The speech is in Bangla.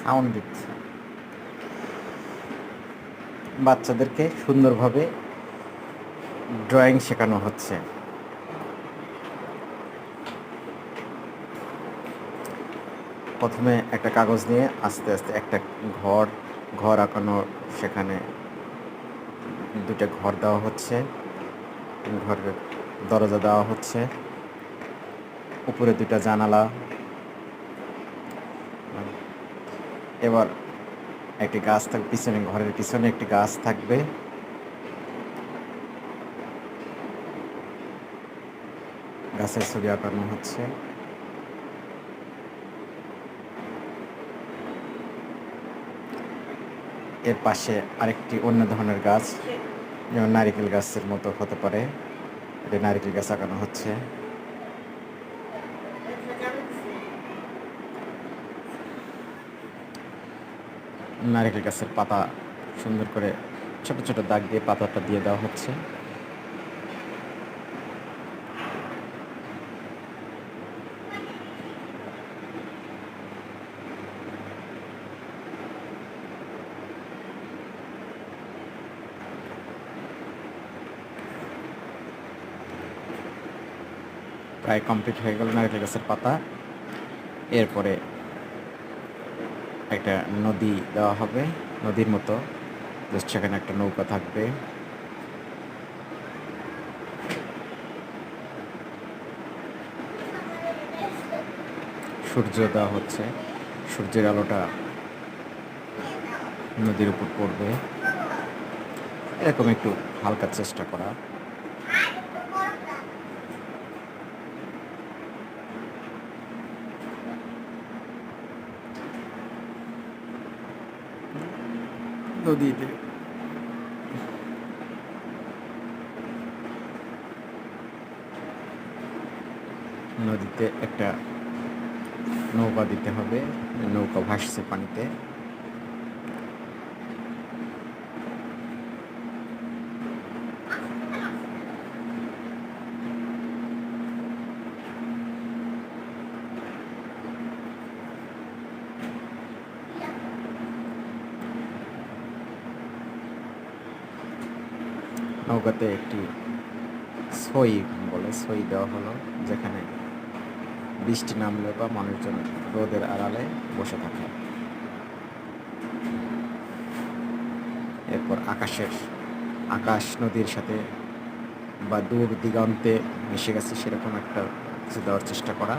সাউন্ড দিচ্ছে। বাচ্চাদেরকে সুন্দরভাবে ড্রয়িং শেখানো হচ্ছে। প্রথমে একটা কাগজ নিয়ে আস্তে আস্তে একটা ঘর আঁকানো, সেখানে দুটো ঘর দেওয়া হচ্ছে, ঘরের দরজা দেওয়া হচ্ছে, উপরে দুটো জানালা। এবার একটি গাছ থাকবে পিছনে, ঘরের পিছনে একটি গাছ থাকবে। গাছের ছবি আঁকানো হচ্ছে। এর পাশে আরেকটি অন্য ধরনের গাছ, যেমন নারিকেল গাছের মতো হতে পারে, এটা নারিকেল গাছ আঁকানো হচ্ছে। নারিকেল গাছের পাতা সুন্দর করে ছোট ছোট দাগ দিয়ে পাতাটা দিয়ে দেওয়া হচ্ছে। প্রায় কমপ্লিট হয়ে গেল নারিকেল গাছের পাতা। এরপরে একটা নদী দেওয়া হবে, নদীর মতো, জাস্ট সেখানে একটা নৌকা থাকবে। সূর্য দেওয়া হচ্ছে, সূর্যের আলোটা নদীর উপর পড়বে, এরকম একটু হালকা চেষ্টা করা। নদীতে একটা নৌকা দিতে হবে, নৌকা ভাসছে পানিতে। নৌকাতে একটি সই দেওয়া হলো, যেখানে বৃষ্টি নামলে বা মানুষজন রোদের আড়ালে বসে থাকে। এরপর আকাশ নদীর সাথে বা দূর দিগন্তে মিশে গেছে, সেরকম একটা কিছু দেওয়ার চেষ্টা করা।